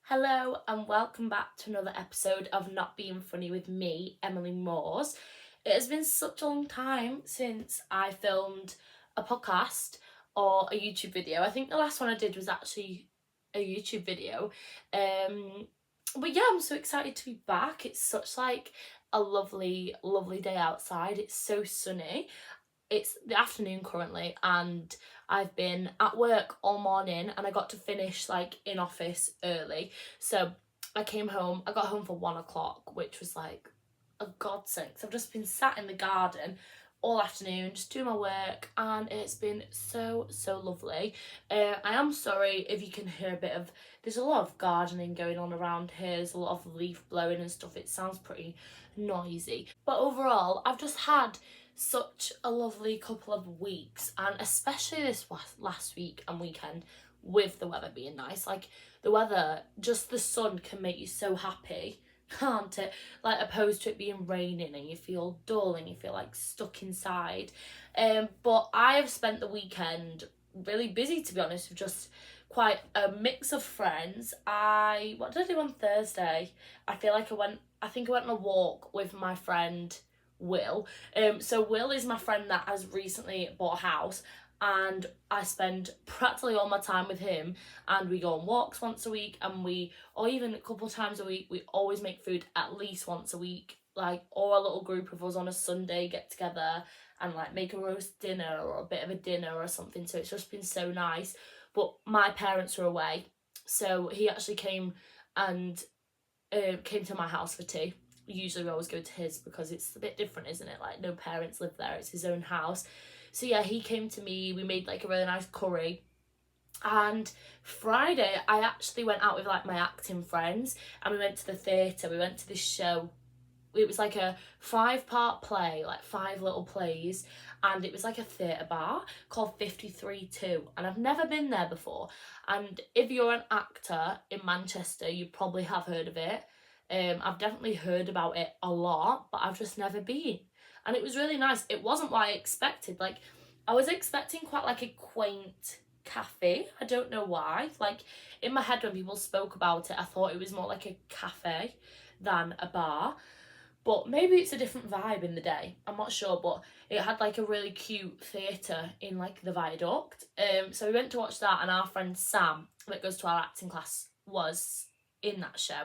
Hello and welcome back to another episode of Not Being Funny with me, Emily Moores. It has been such a long time since I filmed a podcast or a YouTube video. I think the last one I did was actually a YouTube video. But yeah, I'm so excited to be back. It's such like a lovely, lovely day outside. It's so sunny. It's the afternoon currently and I've been at work all morning and I got to finish like in office early. So I got home for 1 o'clock, which was like a godsend. I've just been sat in the garden all afternoon just doing my work and it's been so lovely. I am sorry if you can hear a bit of, there's a lot of gardening going on around here. There's a lot of leaf blowing and stuff. It sounds pretty noisy, but overall I've just had such a lovely couple of weeks, and especially this last week and weekend with the weather being nice. Like the weather, just the sun can make you so happy, can't it? Like opposed to it being raining and you feel dull and you feel like stuck inside. But I have spent the weekend really busy, to be honest, with just quite a mix of friends. What did I do on Thursday? I think I went on a walk with my friend Will. So Will is my friend that has recently bought a house, and I spend practically all my time with him, and we go on walks once a week, or even a couple of times a week, we always make food at least once a week, like, or a little group of us on a Sunday get together and like make a roast dinner or a bit of a dinner or something. So it's just been so nice. But my parents were away, so he actually came and came to my house for tea. Usually we always go to his because it's a bit different, isn't it? Like no parents live there, it's his own house. So yeah, he came to me, we made like a really nice curry. And Friday I actually went out with like my acting friends and we went to the theatre. We went to this show. It was like a 5-part play, like 5 little plays, and it was like a theatre bar called 53-2, and I've never been there before. And if you're an actor in Manchester, you probably have heard of it. I've definitely heard about it a lot, but I've just never been. And it was really nice. It wasn't what I expected. Like, I was expecting quite like a quaint cafe. I don't know why. Like, in my head when people spoke about it, I thought it was more like a cafe than a bar. But maybe it's a different vibe in the day. I'm not sure, but it had like a really cute theatre in like the viaduct. So we went to watch that, and our friend Sam, that goes to our acting class, was in that show,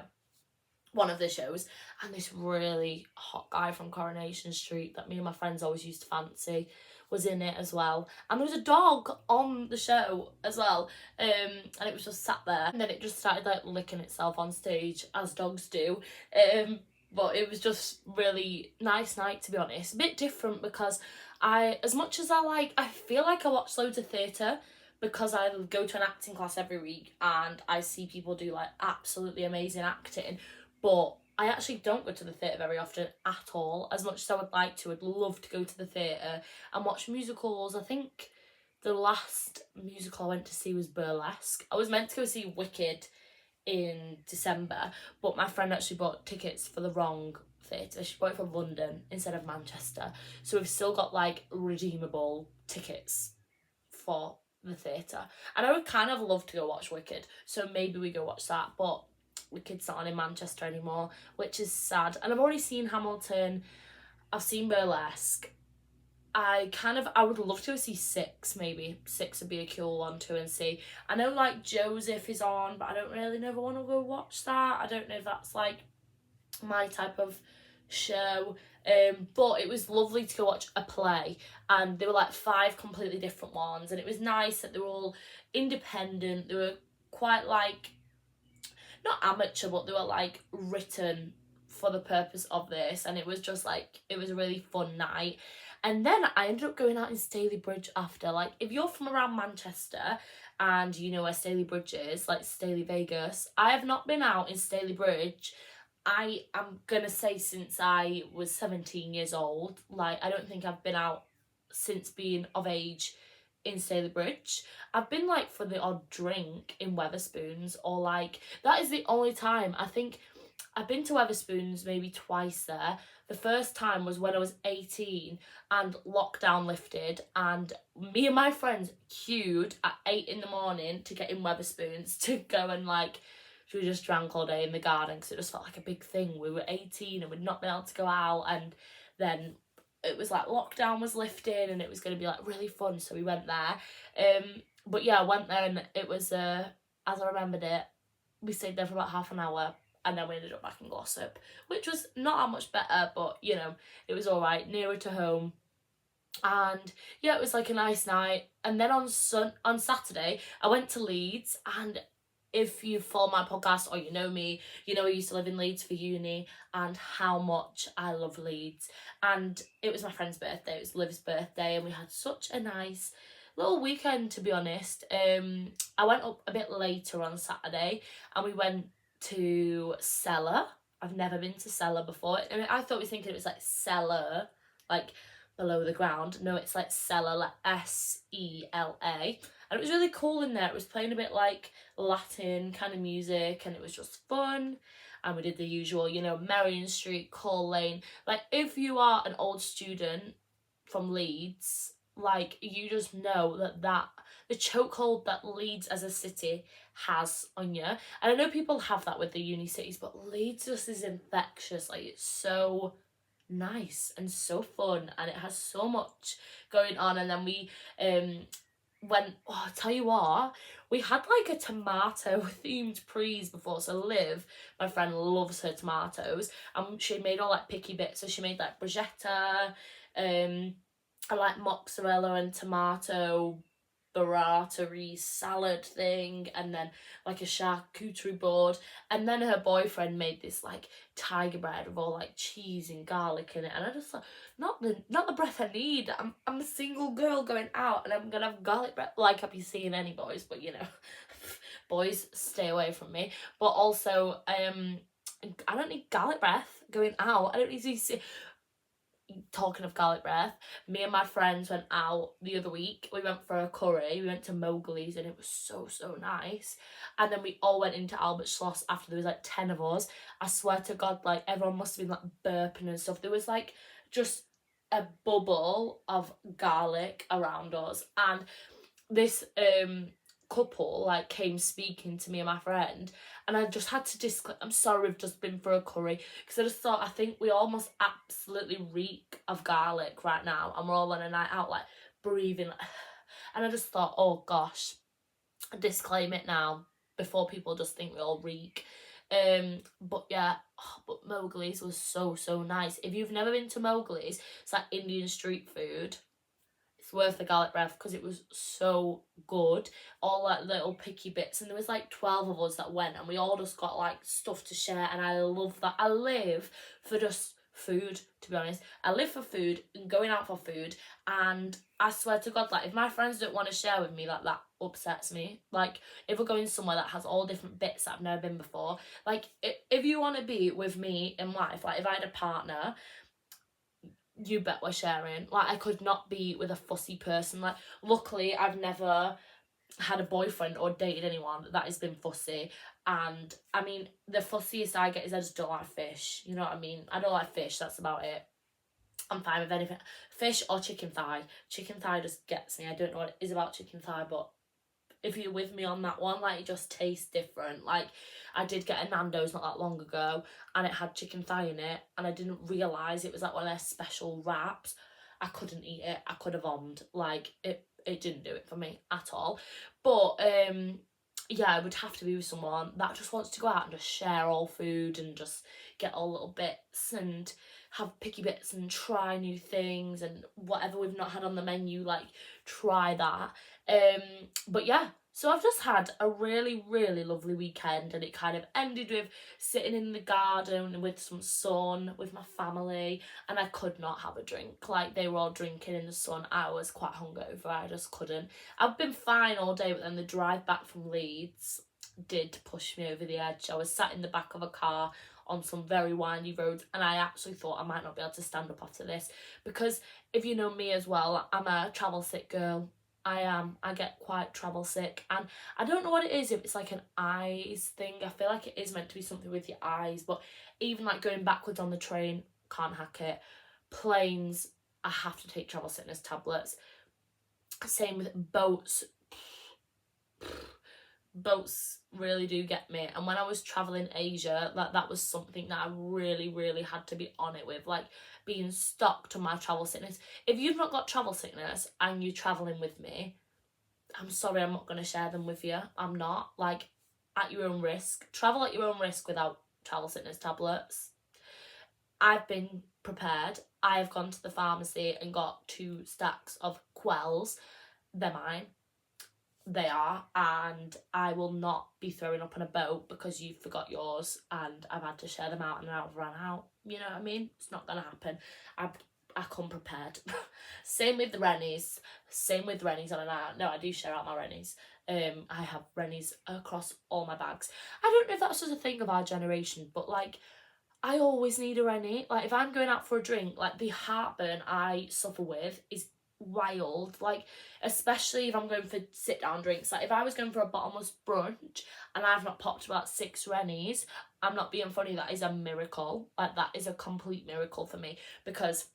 one of the shows, and this really hot guy from Coronation Street that me and my friends always used to fancy was in it as well. And there was a dog on the show as well, and it was just sat there, and then it just started like licking itself on stage as dogs do. But it was just really nice night, to be honest. A bit different because as much as I feel like I watch loads of theatre because I go to an acting class every week and I see people do like absolutely amazing acting, but I actually don't go to the theatre very often at all. As much as I would like to, I'd love to go to the theatre and watch musicals. I think the last musical I went to see was Burlesque. I was meant to go see Wicked in December, but my friend actually bought tickets for the wrong theatre. She bought it from London instead of Manchester, so we've still got like redeemable tickets for the theatre, and I would kind of love to go watch Wicked, so maybe we go watch that, but Wicked's not on in Manchester anymore, which is sad. And I've already seen Hamilton, I've seen Burlesque. I would love to see Six, maybe. Six would be a cool one to and see. I know like Joseph is on, but I don't really never want to go watch that. I don't know if that's like my type of show. But it was lovely to go watch a play, and there were like 5 completely different ones, and it was nice that they were all independent. They were quite like, not amateur, but they were like written for the purpose of this, and it was just like, it was a really fun night. And then I ended up going out in Staley Bridge after. Like, if you're from around Manchester and you know where Staley Bridge is, like Staley Vegas, I have not been out in Staley Bridge, I am gonna say, since I was 17 years old. Like, I don't think I've been out since being of age in Staley Bridge. I've been like for the odd drink in Weatherspoons, or like, that is the only time. I think I've been to Weatherspoons maybe twice there. The first time was when I was 18 and lockdown lifted, and me and my friends queued at 8 in the morning to get in Weatherspoons to go and like So we just drank all day in the garden because it just felt like a big thing. We were 18 and we'd not been able to go out, and then it was like lockdown was lifting and it was going to be like really fun, so we went there. But yeah, I went there and it was as I remembered it, we stayed there for about half an hour and then we ended up back in Glossop, which was not that much better, but you know, it was all right, nearer to home. And yeah, it was like a nice night. And then on Saturday I went to Leeds, and if you follow my podcast or you know me, you know I used to live in Leeds for uni and how much I love Leeds. And it was my friend's birthday, it was Liv's birthday, and we had such a nice little weekend, to be honest. I went up a bit later on Saturday and we went to Cellar. I've never been to Cellar before. I mean, I thought we were thinking it was like cellar, like below the ground. No, it's like Cellar, like Sela. And it was really cool in there. It was playing a bit like Latin kind of music, and it was just fun. And we did the usual, you know, Merrion Street, Call Lane. Like, if you are an old student from Leeds, like, you just know that the chokehold that Leeds as a city has on you. And I know people have that with the uni cities, but Leeds just is infectious. Like, it's so nice and so fun, and it has so much going on. And then we went, oh, I'll tell you what, we had like a tomato themed prees before. So Liv, my friend, loves her tomatoes, and she made all like picky bits. So she made like bruschetta, and like mozzarella and tomato burrata salad thing, and then like a charcuterie board. And then her boyfriend made this like tiger bread with all like cheese and garlic in it, and I just thought, not the breath I need. I'm a single girl going out and I'm gonna have garlic bread. Like, I'll be seeing any boys, but you know, boys, stay away from me. But also I don't need garlic breath going out. I don't need to see. Talking of garlic breath, me and my friends went out the other week. We went for a curry. We went to Mowgli's and it was so nice. And then we all went into Albert Schloss after. There was like 10 of us. I swear to God, like, everyone must have been like burping and stuff. There was like just a bubble of garlic around us. And this couple like came speaking to me and my friend, and I just had to disclaim, I'm sorry, we've just been for a curry, because I just thought, I think we almost absolutely reek of garlic right now, and we're all on a night out like breathing like, and I just thought, oh gosh, disclaim it now before people just think we all reek. But yeah, but Mowgli's was so nice. If you've never been to Mowgli's, it's like Indian street food. It's worth the garlic breath because it was so good. All like little picky bits, and there was like 12 of us that went, and we all just got like stuff to share. And I love that. I live for just food, to be honest. I live for food and going out for food. And I swear to God, like, if my friends don't want to share with me, like, that upsets me. Like, if we're going somewhere that has all different bits that I've never been before, like, if you want to be with me in life, like if I had a partner, you bet we're sharing. Like, I could not be with a fussy person. Like, luckily I've never had a boyfriend or dated anyone that has been fussy. And I mean, the fussiest I get is I just don't like fish, you know what I mean? I don't like fish, that's about it. I'm fine with anything. Fish or chicken thigh. Chicken thigh just gets me. I don't know what it is about chicken thigh, but if you're with me on that one, like, it just tastes different. Like, I did get a Nando's not that long ago, and it had chicken thigh in it, and I didn't realise it was like one of their special wraps. I couldn't eat it. I could have vommed. Like, it didn't do it for me at all. But yeah, I would have to be with someone that just wants to go out and just share all food and just get all little bits and have picky bits and try new things, and whatever we've not had on the menu, like, try that. But yeah, so I've just had a really lovely weekend, and it kind of ended with sitting in the garden with some sun with my family, and I could not have a drink. Like, they were all drinking in the sun. I was quite hungover. I just couldn't. I've been fine all day, but then the drive back from Leeds did push me over the edge. I was sat in the back of a car on some very windy roads, and I actually thought I might not be able to stand up after this, because if you know me as well, I'm a travel sick girl. I get quite travel sick, and I don't know what it is, if it's like an eyes thing. I feel like it is meant to be something with your eyes, but even like going backwards on the train, can't hack it. Planes, I have to take travel sickness tablets. Same with boats. Boats really do get me. And when I was traveling Asia, that was something that I really had to be on it with, like being stocked on my travel sickness. If you've not got travel sickness and you're traveling with me, I'm sorry, I'm not going to share them with you. I'm not. Like, at your own risk. Travel at your own risk without travel sickness tablets. I've been prepared. I have gone to the pharmacy and got 2 stacks of Quells. They're mine. They are. And I will not be throwing up on a boat because you forgot yours and I've had to share them out and I've run out. You know what I mean? It's not going to happen. I come prepared. Same with the Rennies. Same with Rennies on a night out. No, I do share out my Rennies. I have Rennies across all my bags. I don't know if that's just a thing of our generation, but like, I always need a Rennie. Like, if I'm going out for a drink, like, the heartburn I suffer with is wild. Like, especially if I'm going for sit-down drinks. Like, if I was going for a bottomless brunch and I've not popped about 6 Rennies, I'm not being funny, that is a miracle. Like, that is a complete miracle for me, because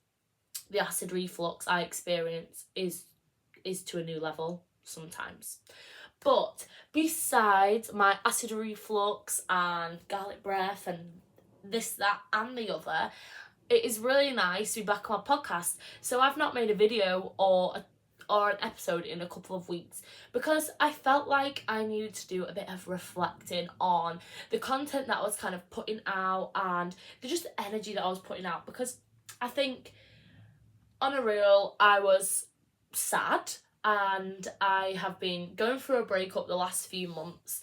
the acid reflux I experience is to a new level sometimes. But besides my acid reflux and garlic breath and this, that and the other, it is really nice to be back on my podcast. So I've not made a video or an episode in a couple of weeks because I felt like I needed to do a bit of reflecting on the content that I was kind of putting out and the energy that I was putting out, because I think on a real, I was sad and I have been going through a breakup the last few months,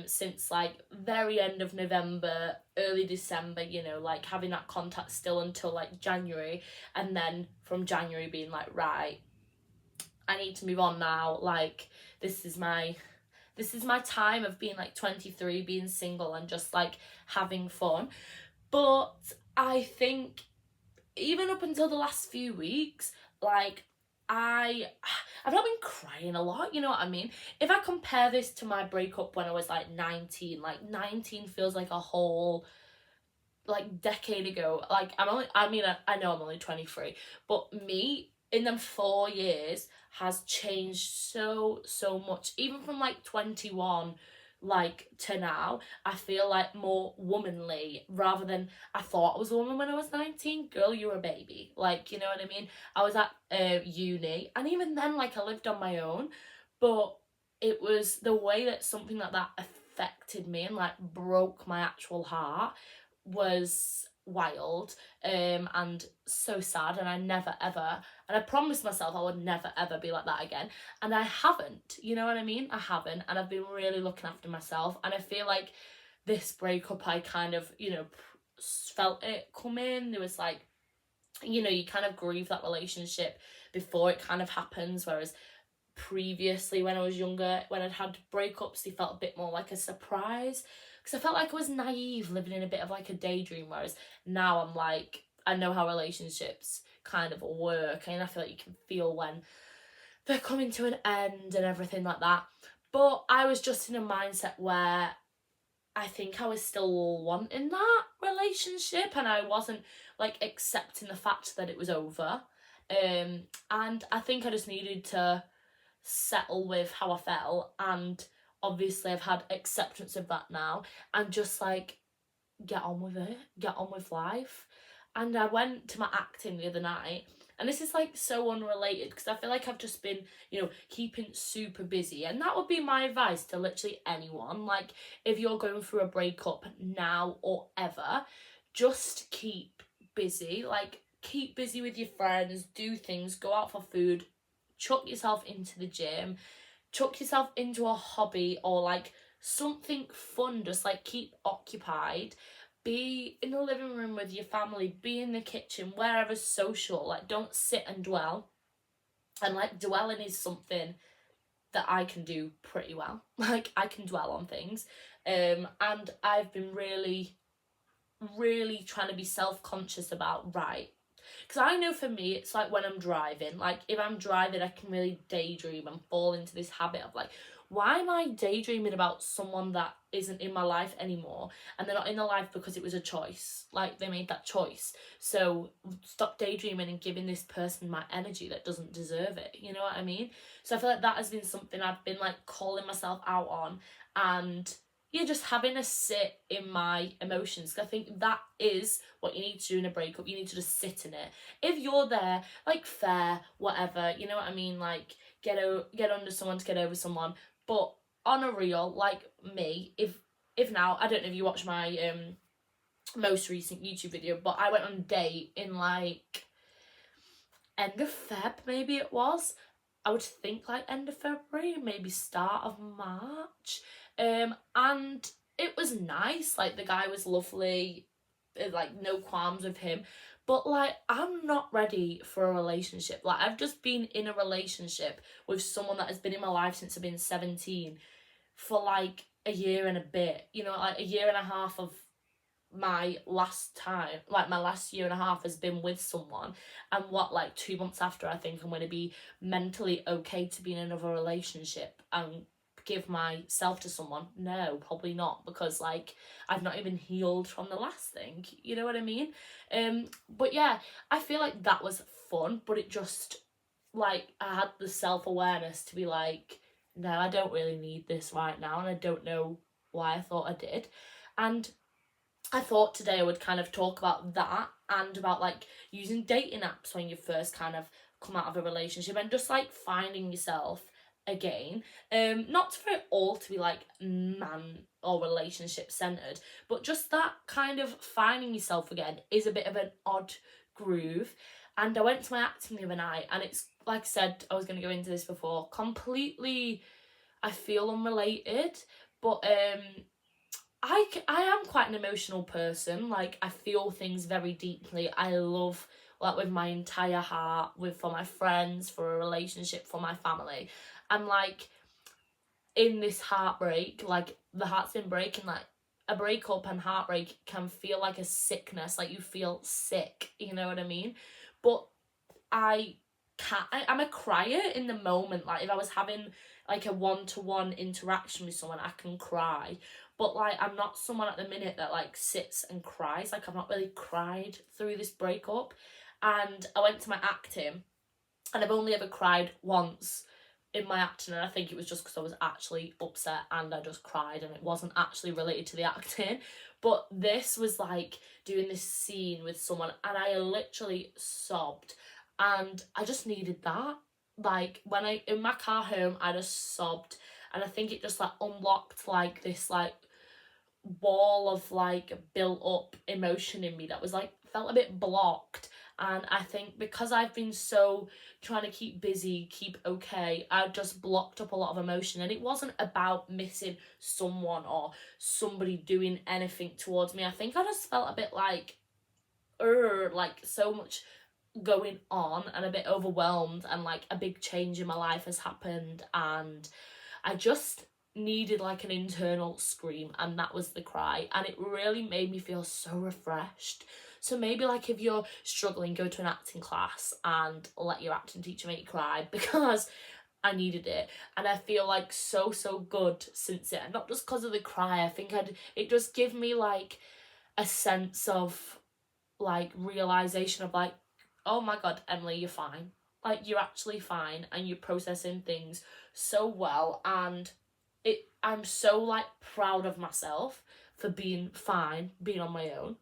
since like very end of November, early December, you know, like having that contact still until like January, and then from January being like, right, I need to move on now, like this is my time of being like 23, being single and just like having fun. But I think even up until the last few weeks, like I've not been crying a lot, you know what I mean? If I compare this to my breakup when I was like 19, like 19 feels like a whole like decade ago. Like I know I'm only 23, but me in them 4 years has changed so much. Even from like 21 like to now, I feel like more womanly rather than I thought I was a woman when I was 19. Girl, you're a baby. Like, you know what I mean? I was at uni, and even then, like, I lived on my own, but it was the way that something like that affected me and like broke my actual heart was wild, and so sad. And I never ever, and I promised myself I would never ever be like that again, and I haven't, you know what I mean? I haven't, and I've been really looking after myself, and I feel like this breakup, I kind of, you know, felt it come in. There was like, you know, you kind of grieve that relationship before it kind of happens, whereas previously when I was younger, when I'd had breakups, they felt a bit more like a surprise, because I felt like I was naive, living in a bit of like a daydream, whereas now I'm like, I know how relationships kind of work, and I feel like you can feel when they're coming to an end and everything like that. But I was just in a mindset where I think I was still wanting that relationship, and I wasn't like accepting the fact that it was over. And I think I just needed to settle with how I felt, and obviously I've had acceptance of that now, and just like get on with it, get on with life. And I went to my acting the other night, and this is like so unrelated because I feel like I've just been, you know, keeping super busy, and that would be my advice to literally anyone. Like, if you're going through a breakup now or ever, just keep busy. Like, keep busy with your friends, do things, go out for food, chuck yourself into the gym, chuck yourself into a hobby or like something fun. Just like keep occupied, be in the living room with your family, be in the kitchen, wherever's social. Like, don't sit and dwell. And like, dwelling is something that I can do pretty well. Like, I can dwell on things, and I've been really trying to be self-conscious about, right, because I know for me, it's like when I'm driving, like if I'm driving, I can really daydream and fall into this habit of like, why am I daydreaming about someone that isn't in my life anymore? And they're not in the life because it was a choice. Like, they made that choice. So stop daydreaming and giving this person my energy that doesn't deserve it. You know what I mean? So I feel like that has been something I've been like calling myself out on. And you're just having a sit in my emotions. I think that is what you need to do in a breakup. You need to just sit in it. If you're there, like, fair, whatever, you know what I mean? Like, get under someone to get over someone. But on a real, like me, if now, I don't know if you watched my most recent YouTube video, but I went on a date in like end of Feb, maybe it was. I would think like end of February, maybe start of March. And it was nice. Like, the guy was lovely, like, no qualms with him. But like, I'm not ready for a relationship. Like, I've just been in a relationship with someone that has been in my life since I've been 17 for like a year and a bit. You know, like a year and a half of my last time, like my last year and a half has been with someone, and what, like 2 months after, I think I'm going to be mentally okay to be in another relationship and give myself to someone? No, probably not, because like I've not even healed from the last thing, you know what I mean? But yeah, I feel like that was fun, but it just, like, I had the self-awareness to be like, no, I don't really need this right now, and I don't know why I thought I did. And I thought today I would kind of talk about that, and about like using dating apps when you first kind of come out of a relationship, and just like finding yourself again. Not for it all to be like man or relationship centered, but just that kind of finding yourself again is a bit of an odd groove. And I went to my acting the other night, and it's, like I said, I was going to go into this before, completely, I feel, unrelated, but I am quite an emotional person. Like, I feel things very deeply. I love, like, with my entire heart, for my friends, for a relationship, for my family. And like, in this heartbreak, like, the heart's been breaking. Like, a breakup and heartbreak can feel like a sickness. Like, you feel sick, you know what I mean? But I'm a crier in the moment. Like, if I was having like a one-to-one interaction with someone, I can cry. But like, I'm not someone at the minute that like sits and cries. Like, I've not really cried through this breakup. And I went to my acting, and I've only ever cried once in my acting, and I think it was just because I was actually upset and I just cried, and it wasn't actually related to the acting. But this was like doing this scene with someone, and I literally sobbed, and I just needed that. Like, when I, in my car home, I just sobbed, and I think it just like unlocked like this like wall of like built up emotion in me that was like, felt a bit blocked. And I think because I've been so trying to keep busy, keep okay, I just blocked up a lot of emotion. And it wasn't about missing someone or somebody doing anything towards me. I think I just felt a bit like so much going on, and a bit overwhelmed, and like a big change in my life has happened, and I just needed like an internal scream, and that was the cry, and it really made me feel so refreshed. So maybe, like, if you're struggling, go to an acting class and let your acting teacher make you cry, because I needed it, and I feel like so good since it, and not just because of the cry. I think it just gave me like a sense of like realization of like, oh my god, Emily, you're fine. Like, you're actually fine, and you're processing things so well, and I'm so like proud of myself for being fine, being on my own.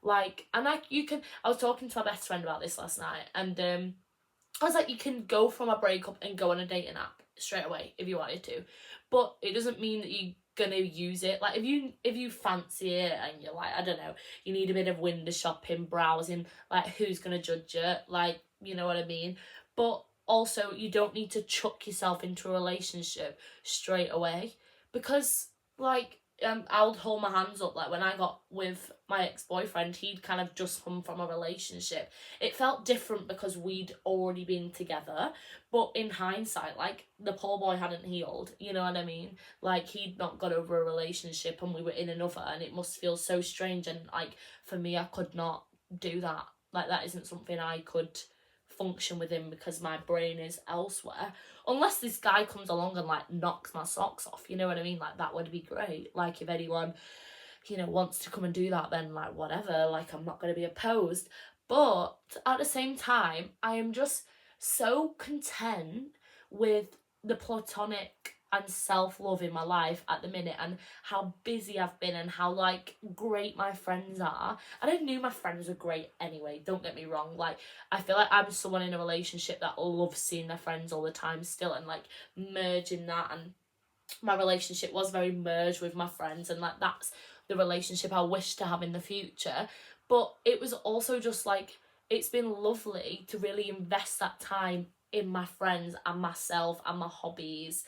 Like, and like, I was talking to my best friend about this last night, and I was like, you can go from a breakup and go on a dating app straight away if you wanted to, but it doesn't mean that you're gonna use it. Like, if you fancy it, and you're like, I don't know, you need a bit of window shopping, browsing, like, who's gonna judge you? Like, you know what I mean? But also, you don't need to chuck yourself into a relationship straight away, because like, I'll hold my hands up. Like, when I got with my ex-boyfriend, he'd kind of just come from a relationship. It felt different because we'd already been together, but in hindsight, like, the poor boy hadn't healed, you know what I mean? Like, he'd not got over a relationship, and we were in another, and it must feel so strange. And like, for me, I could not do that. Like, that isn't something I could function with him, because my brain is elsewhere, unless this guy comes along and like knocks my socks off, you know what I mean? Like, that would be great. Like, if anyone, you know, wants to come and do that, then like, whatever, like, I'm not going to be opposed. But at the same time, I am just so content with the platonic and self-love in my life at the minute, and how busy I've been, and how like great my friends are. And I knew my friends were great anyway, don't get me wrong. Like, I feel like I'm someone in a relationship that loves seeing their friends all the time still, and like merging that. And my relationship was very merged with my friends, and like that's the relationship I wish to have in the future. But it was also just like, it's been lovely to really invest that time in my friends and myself and my hobbies,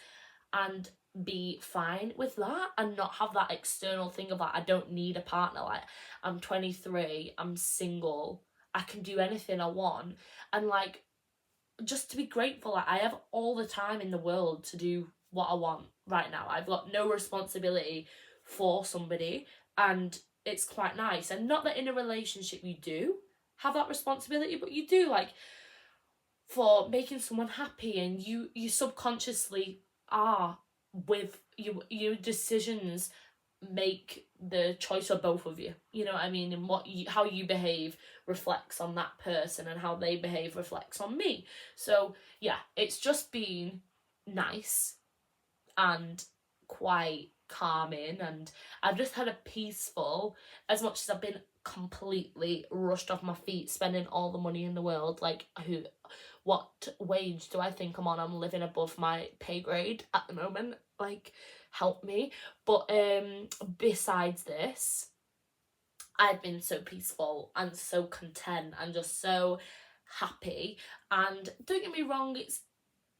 and be fine with that, and not have that external thing of like, I don't need a partner. Like, I'm 23, I'm single, I can do anything I want. And like, just to be grateful, like I have all the time in the world to do what I want right now. I've got no responsibility for somebody, and it's quite nice. And not that in a relationship you do have that responsibility, but you do, like, for making someone happy, and you subconsciously are, with your decisions make the choice of both of you, you know what I mean? And how you behave reflects on that person, and how they behave reflects on me. So yeah, it's just been nice and quite calming, and I've just had a peaceful, as much as I've been completely rushed off my feet spending all the money in the world. Like, what wage do I think I'm on? I'm living above my pay grade at the moment, like, help me. But besides this, I've been so peaceful and so content and just so happy. And don't get me wrong,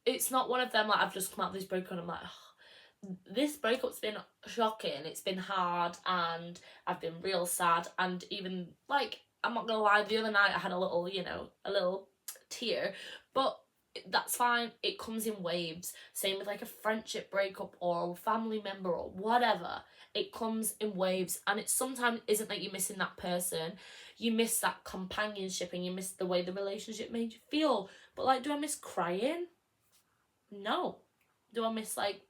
it's not one of them like I've just come out of this breakup and I'm like, oh, this breakup's been shocking, it's been hard, and I've been real sad. And even, like, I'm not gonna lie, the other night I had a little tear, but that's fine. It comes in waves. Same with like a friendship breakup or a family member or whatever. It comes in waves, and it sometimes isn't that you're missing that person. You miss that companionship, and you miss the way the relationship made you feel. But like, do I miss crying? No. Do I miss like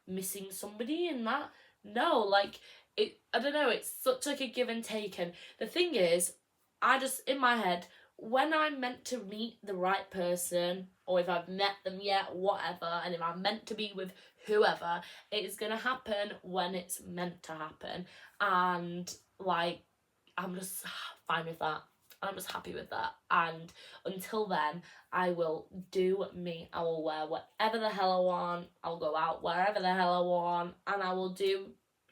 missing somebody and that? No. Like, I don't know, it's such like a give and take. And the thing is, I just, in my head, when I'm meant to meet the right person, or if I've met them yet, whatever, and if I'm meant to be with whoever, it is gonna happen when it's meant to happen. And like, I'm just fine with that. I'm just happy with that. And until then, I will do me. I will wear whatever the hell I want. I'll go out wherever the hell I want. And I will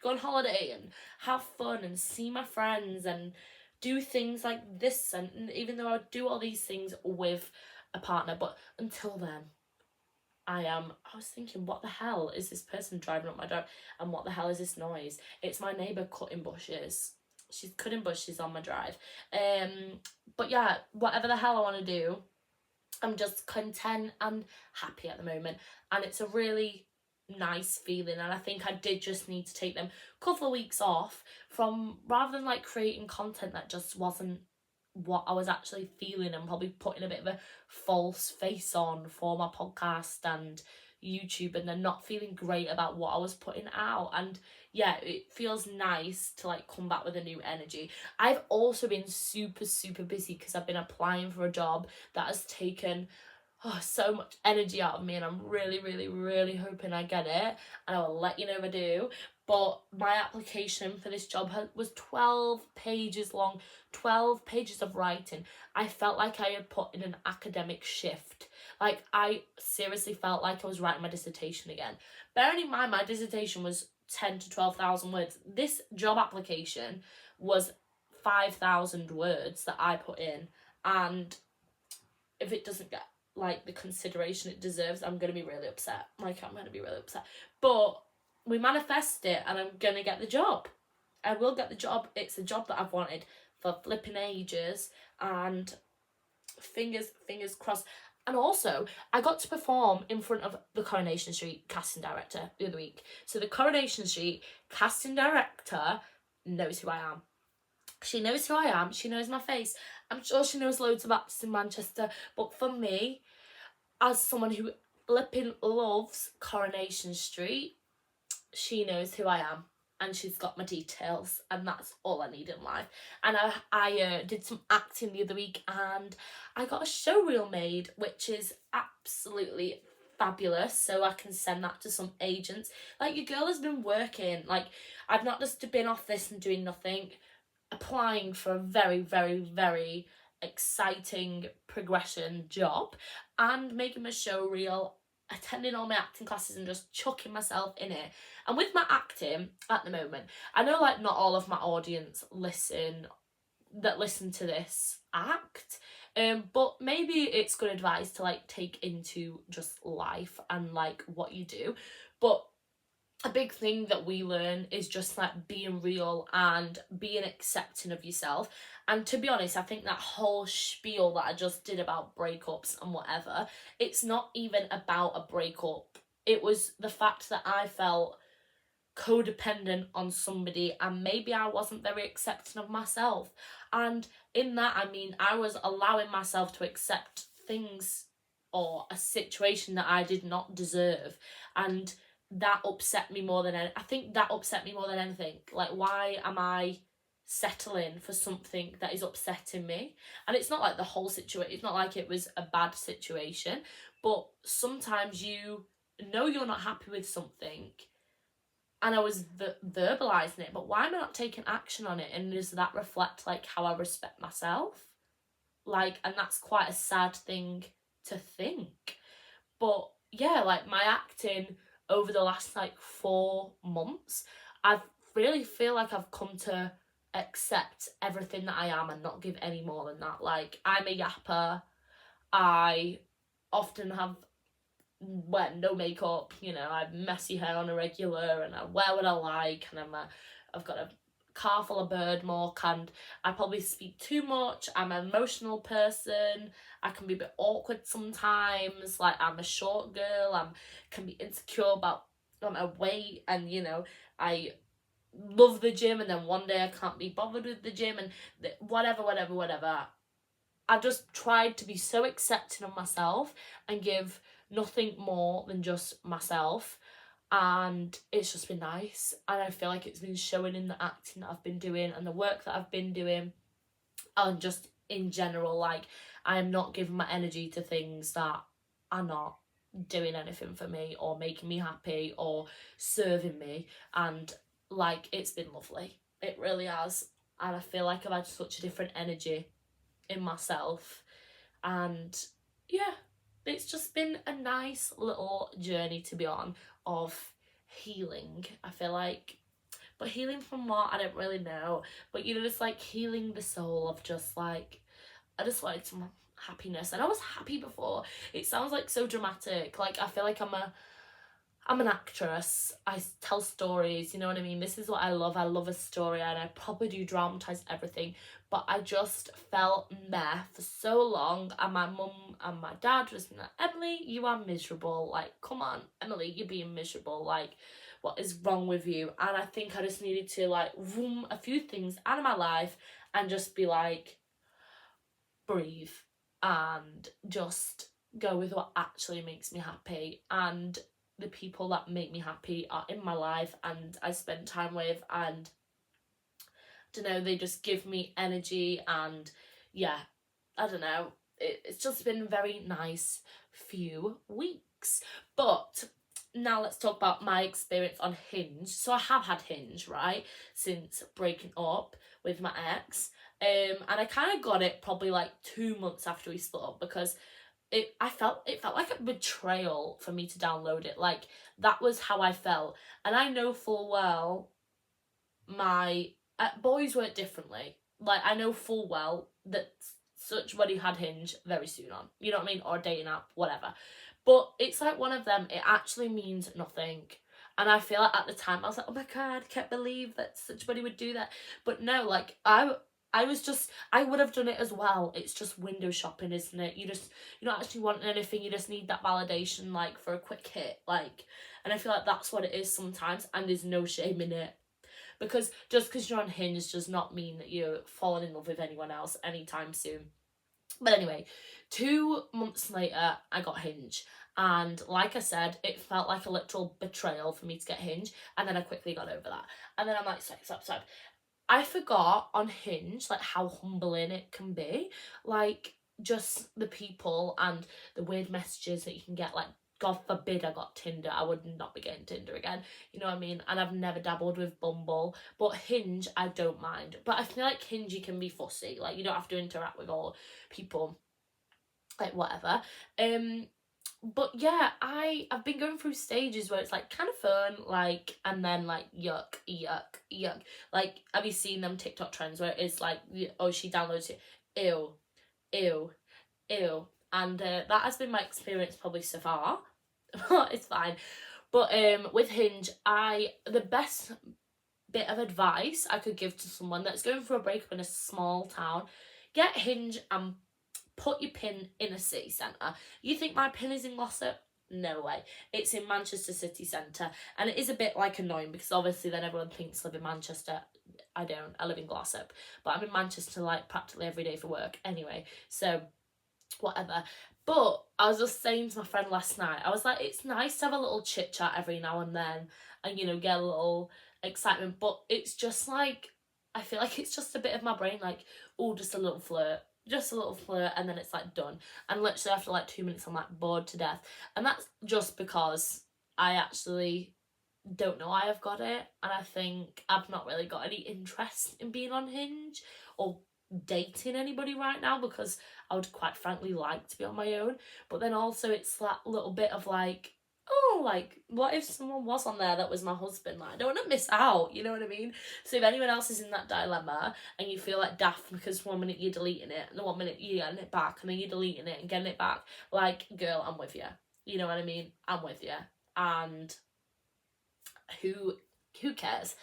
go on holiday and have fun and see my friends and do things like this. And even though I do all these things with a partner, but until then, I was thinking, what the hell is this person driving up my door? And what the hell is this noise? It's my neighbour cutting bushes. She's cutting bushes on my drive. But yeah, whatever the hell I want to do, I'm just content and happy at the moment. And it's a really nice feeling. And I think I did just need to take them a couple of weeks off from, rather than like creating content that just wasn't what I was actually feeling, and probably putting a bit of a false face on for my podcast and YouTube, and then not feeling great about what I was putting out. And yeah, it feels nice to like come back with a new energy. I've also been super busy because I've been applying for a job that has taken so much energy out of me, and I'm really hoping I get it, and I will let you know if I do. But my application for this job was 12 pages long, 12 pages of writing. I felt like I had put in an academic shift. Like, I seriously felt like I was writing my dissertation again. Bearing in mind, my dissertation was 10 to 12,000 words. This job application was 5,000 words that I put in, and if it doesn't get like the consideration it deserves, I'm gonna be really upset. But we manifest it, and I'm gonna get the job. I will get the job. It's a job that I've wanted for flipping ages, and fingers crossed. And also, I got to perform in front of the Coronation Street casting director the other week. So the Coronation Street casting director knows who I am. She knows who I am. She knows my face. I'm sure she knows loads of actors in Manchester. But for me, as someone who flipping loves Coronation Street, she knows who I am. And she's got my details. And that's all I need in life. And I did some acting the other week. And I got a showreel made, which is absolutely fabulous, so I can send that to some agents. Like, your girl has been working. Like, I've not just been off this and doing nothing, applying for a very, very, very exciting progression job and making my show reel, attending all my acting classes and just chucking myself in it. And with my acting at the moment, I know like not all of my audience listen to this act, but maybe it's good advice to like take into just life and like what you do. But a big thing that we learn is just like being real and being accepting of yourself. And to be honest, I think that whole spiel that I just did about breakups and whatever, it's not even about a breakup. It was the fact that I felt codependent on somebody and maybe I wasn't very accepting of myself. And in that, I mean, I was allowing myself to accept things or a situation that I did not deserve. And that upset me more than I think that upset me more than anything. Like, why am I settling for something that is upsetting me? And it's not like the whole situation, it's not like it was a bad situation, but sometimes you know you're not happy with something, and I was verbalizing it, but why am I not taking action on it? And does that reflect like how I respect myself? Like, and that's quite a sad thing to think. But yeah, like my acting over the last like 4 months, I really feel like I've come to accept everything that I am and not give any more than that. Like, I'm a yapper. I often have no makeup, you know, I have messy hair on a regular and I wear what I like, and I've got a car full of bird muck, and I probably speak too much. I'm an emotional person. I can be a bit awkward sometimes. Like, I'm a short girl. Can be insecure about my weight, and you know, I love the gym, and then one day I can't be bothered with the gym, and whatever. I just tried to be so accepting of myself and give nothing more than just myself, and it's just been nice. And I feel like it's been showing in the acting that I've been doing and the work that I've been doing, and just in general, like, I am not giving my energy to things that are not doing anything for me or making me happy or serving me. And like, it's been lovely, it really has. And I feel like I've had such a different energy in myself, and yeah, it's just been a nice little journey to be on of healing, I feel like. But healing from what, I don't really know, but you know, just like healing the soul of just like, I just wanted some happiness, and I was happy before. It sounds like so dramatic, like I feel like I'm an actress. I tell stories, you know what I mean? This is what I love. I love a story, and I probably do dramatise everything. But I just felt meh for so long, and my mum and my dad was like, Emily, you are miserable. Like, come on, Emily, you're being miserable. Like, what is wrong with you? And I think I just needed to like vroom a few things out of my life and just be like, breathe and just go with what actually makes me happy. And the people that make me happy are in my life and I spend time with, and I don't know, they just give me energy. And yeah, I don't know, it's just been a very nice few weeks. But now let's talk about my experience on Hinge. So I have had Hinge, right, since breaking up with my ex, and I kind of got it probably like 2 months after we split up, because it felt like a betrayal for me to download it. Like, that was how I felt. And I know full well my boys work differently. Like, I know full well that such buddy had Hinge very soon on, you know what I mean, or a dating app, whatever. But it's like one of them, it actually means nothing. And I feel like at the time I was like, oh my god, I can't believe that such buddy would do that. But no, like, I would have done it as well. It's just window shopping, isn't it? You don't actually want anything, you just need that validation, like, for a quick hit, like. And I feel like that's what it is sometimes, and there's no shame in it. Because just because you're on Hinge does not mean that you're falling in love with anyone else anytime soon. But anyway, 2 months later, I got Hinge. And like I said, it felt like a literal betrayal for me to get Hinge. And then I quickly got over that. And then I'm like, stop. I forgot on Hinge, like, how humbling it can be. Like, just the people and the weird messages that you can get, like, God forbid I got Tinder, I would not be getting Tinder again. You know what I mean? And I've never dabbled with Bumble. But Hinge, I don't mind. But I feel like Hinge, you can be fussy. Like, you don't have to interact with all people. Like, whatever. But yeah, I've been going through stages where it's like kind of fun, like, and then like yuck, yuck, yuck. Like, have you seen them TikTok trends where it's like, oh, she downloads it, ew, ew, ew. And that has been my experience probably so far. It's fine. But with Hinge, the best bit of advice I could give to someone that's going through a breakup in a small town, get Hinge and put your pin in a city centre. You think my pin is in Glossop? No way. It's in Manchester city centre. And it is a bit like annoying because obviously then everyone thinks I live in Manchester. I don't. I live in Glossop. But I'm in Manchester like practically every day for work anyway. So whatever. But I was just saying to my friend last night, I was like, it's nice to have a little chit chat every now and then and, you know, get a little excitement. But it's just like, I feel like it's just a bit of my brain like, oh, just a little flirt. Just a little flirt, and then it's like done. And literally after like 2 minutes I'm like bored to death. And that's just because I actually don't know I have got it, and I think I've not really got any interest in being on Hinge or dating anybody right now, because I would quite frankly like to be on my own. But then also it's that little bit of like, oh, like, what if someone was on there that was my husband? Like, I don't want to miss out, you know what I mean? So if anyone else is in that dilemma and you feel like daft because 1 minute you're deleting it and the 1 minute you're getting it back and then you're deleting it and getting it back, like, girl, I'm with you. You know what I mean? I'm with you. And who cares?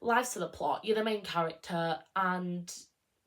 Life's to the plot. You're the main character, and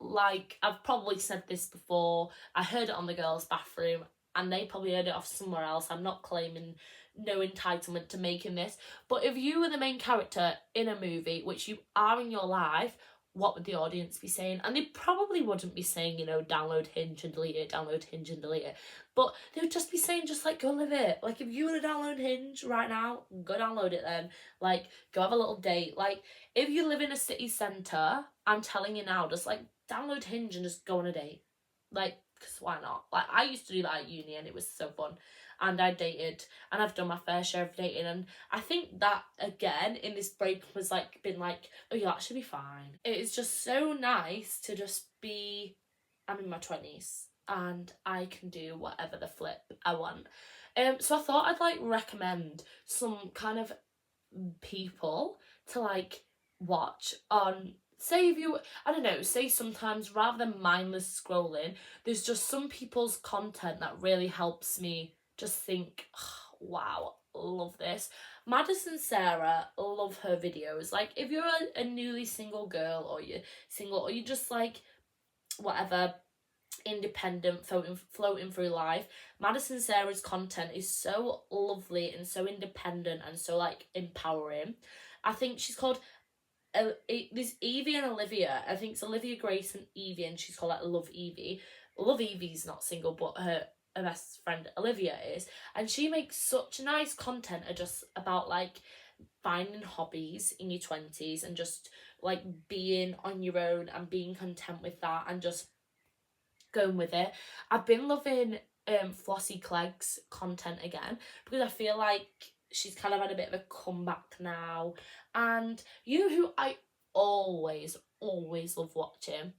like, I've probably said this before, I heard it on the girls' bathroom and they probably heard it off somewhere else. I'm not claiming no entitlement to making this, but if you were the main character in a movie, which you are in your life, what would the audience be saying? And they probably wouldn't be saying, you know, download Hinge and delete it, download Hinge and delete it. But they would just be saying, just like, go live it. Like, if you want to download Hinge right now, go download it then. Like, go have a little date. Like, if you live in a city centre, I'm telling you now, just like download Hinge and just go on a date. Like, because why not? Like, I used to do that at uni and it was so fun. And I dated, and I've done my fair share of dating, and I think that again in this break was like been like, oh, you'll actually be fine. It is just so nice to just be, I'm in my 20s and I can do whatever the flip I want. So I thought I'd like recommend some kind of people to like watch on, say if you, I don't know, say sometimes rather than mindless scrolling, there's just some people's content that really helps me just think, oh, wow, love this. Madison Sarah, love her videos. Like, if you're a newly single girl, or you're single, or you just like whatever, independent, floating through life, Madison Sarah's content is so lovely and so independent and so like empowering. I think she's called there's Evie and Olivia. I think it's Olivia Grace and Evie, and she's called like Love Evie. Love Evie's not single, but her best friend Olivia is, and she makes such nice content just about like finding hobbies in your 20s and just like being on your own and being content with that and just going with it. I've been loving Flossie Clegg's content again, because I feel like she's kind of had a bit of a comeback now. And you know who I always love watching?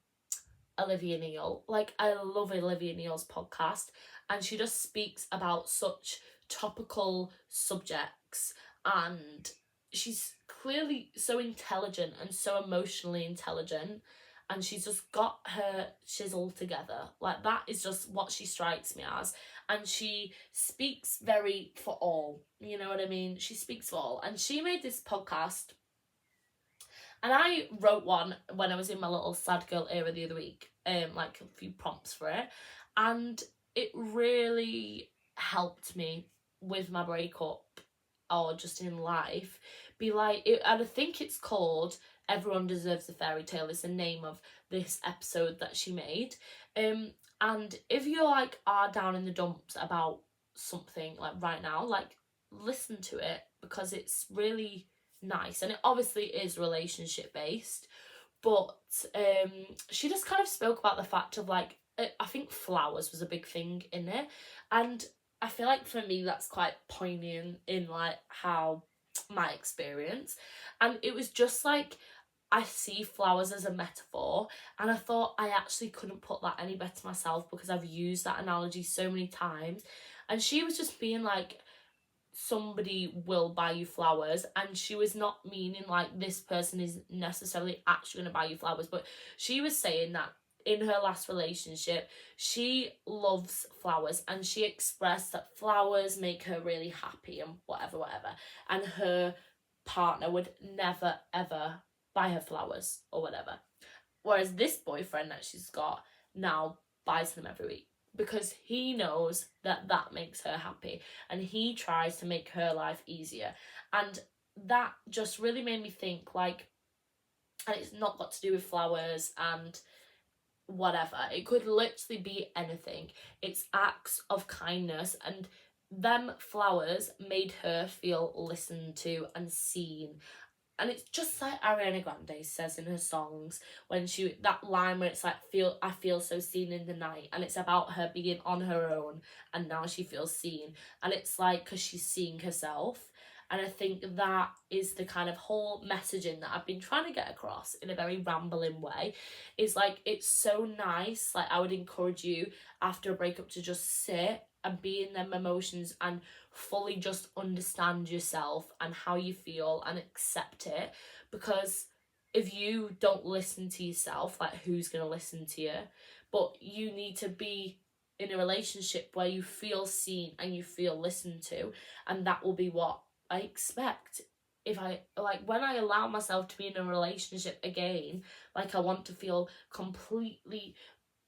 Olivia Neal. Like, I love Olivia Neal's podcast, and she just speaks about such topical subjects, and she's clearly so intelligent and so emotionally intelligent, and she's just got her chisel together. Like, that is just what she strikes me as. And she speaks very for all, you know what I mean? She speaks for all. And she made this podcast, and I wrote one when I was in my little sad girl era the other week, like a few prompts for it, and it really helped me with my breakup, or just in life. Be like, and I think it's called Everyone Deserves a Fairy Tale is the name of this episode that she made. And if you like are down in the dumps about something like right now, like, listen to it, because it's really nice, and it obviously is relationship based, but she just kind of spoke about the fact of like, I think flowers was a big thing in it, and I feel like for me that's quite poignant in like how my experience, and it was just like I see flowers as a metaphor, and I thought I actually couldn't put that any better myself because I've used that analogy so many times. And she was just being like, somebody will buy you flowers, and she was not meaning like this person is necessarily actually going to buy you flowers, but she was saying that in her last relationship she loves flowers, and she expressed that flowers make her really happy and whatever, and her partner would never ever buy her flowers or whatever, whereas this boyfriend that she's got now buys them every week because he knows that that makes her happy, and he tries to make her life easier. And that just really made me think like, and it's not got to do with flowers and whatever, it could literally be anything. It's acts of kindness, and them flowers made her feel listened to and seen. And it's just like Ariana Grande says in her songs, when she, that line where it's like, I feel so seen in the night, and it's about her being on her own and now she feels seen, and it's like because she's seeing herself. And I think that is the kind of whole messaging that I've been trying to get across in a very rambling way. Is like, it's so nice, like I would encourage you after a breakup to just sit and be in them emotions and fully just understand yourself and how you feel and accept it. Because if you don't listen to yourself, like who's going to listen to you? But you need to be in a relationship where you feel seen and you feel listened to, and that will be what I expect. If I, like, when I allow myself to be in a relationship again, like I want to feel completely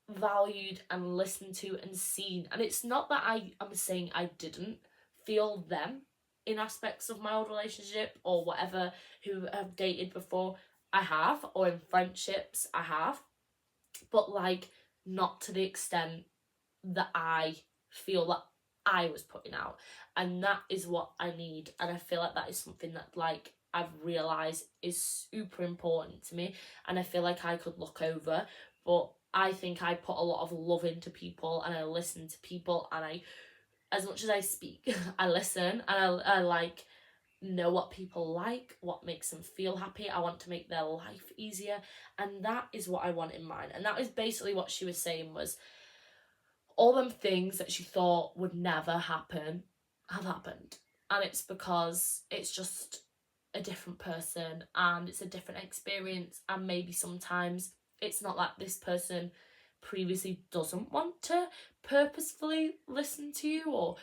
valued and listened to and seen. And it's not that I'm saying I didn't feel them in aspects of my old relationship or whatever, who I've dated before, I have, or in friendships I have, but like not to the extent that I feel that I was putting out. And that is what I need, and I feel like that is something that like I've realised is super important to me, and I feel like I could look over. But I think I put a lot of love into people, and I listen to people, and I, as much as I speak, I listen, and I like know what people like, what makes them feel happy. I want to make their life easier, and that is what I want in mine. And that is basically what she was saying, was all them things that she thought would never happen have happened. And it's because it's just a different person and it's a different experience. And maybe sometimes it's not like this person previously doesn't want to purposefully listen to you or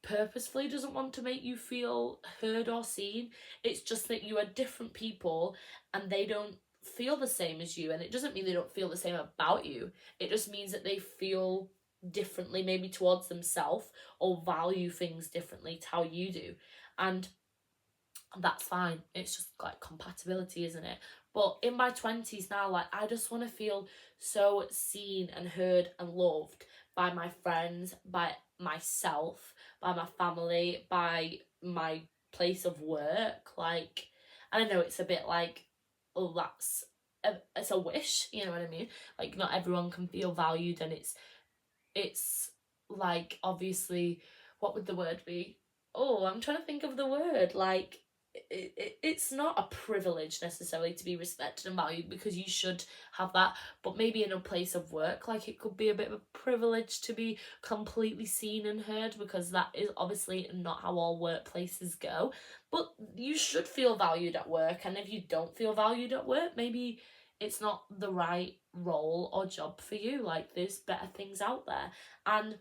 purposefully doesn't want to make you feel heard or seen. It's just that you are different people and they don't feel the same as you. And it doesn't mean they don't feel the same about you. It just means that they feel differently, maybe towards themselves, or value things differently to how you do. And that's fine. It's just like compatibility, isn't it? But in my 20s now, like I just want to feel so seen and heard and loved by my friends, by myself, by my family, by my place of work. Like, and I know it's a bit like, oh, it's a wish, you know what I mean? Like not everyone can feel valued, and it's like, obviously, what would the word be? Oh, I'm trying to think of the word. Like, it's not a privilege necessarily to be respected and valued, because you should have that. But maybe in a place of work, like it could be a bit of a privilege to be completely seen and heard, because that is obviously not how all workplaces go. But you should feel valued at work, and if you don't feel valued at work, maybe it's not the right role or job for you. Like there's better things out there. And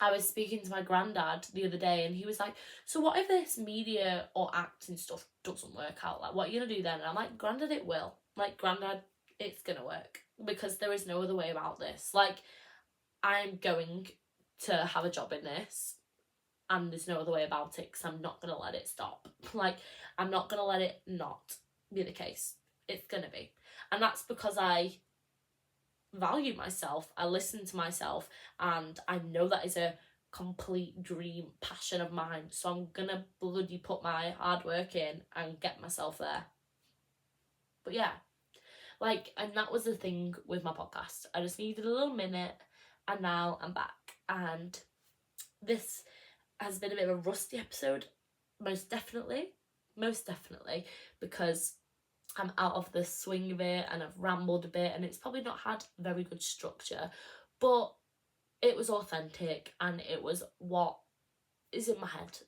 I was speaking to my granddad the other day, and he was like, so what if this media or acting stuff doesn't work out? Like, what are you going to do then? And I'm like, granddad, it will. Like, granddad, it's going to work, because there is no other way about this. Like, I'm going to have a job in this, and there's no other way about it, because I'm not going to let it stop. Like, I'm not going to let it not be the case. It's going to be. And that's because I value myself, I listen to myself, and I know that is a complete dream passion of mine. So I'm gonna bloody put my hard work in and get myself there. But yeah, like, and that was the thing with my podcast. I just needed a little minute, and now I'm back. And this has been a bit of a rusty episode, most definitely, because I'm out of the swing of it and I've rambled a bit and it's probably not had very good structure, but it was authentic and it was what is in my head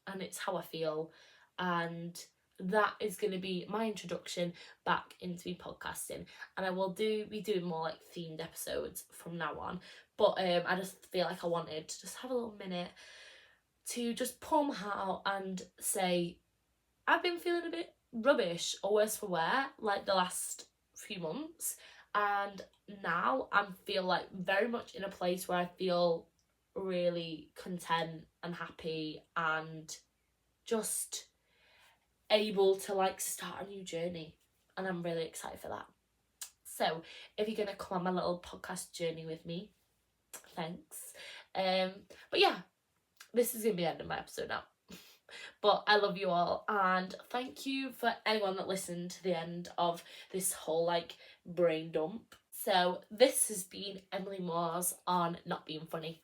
and it's how I feel, and that is going to be my introduction back into me podcasting. And I will be doing more like themed episodes from now on, but I just feel like I wanted to just have a little minute to just pull my heart out and say I've been feeling a bit rubbish or worse for wear like the last few months, and now I feel like very much in a place where I feel really content and happy and just able to like start a new journey, and I'm really excited for that. So if you're gonna come on my little podcast journey with me, thanks. But yeah, this is gonna be the end of my episode now. But I love you all, and thank you for anyone that listened to the end of this whole like brain dump. So this has been Emily Moores on Not Being Funny.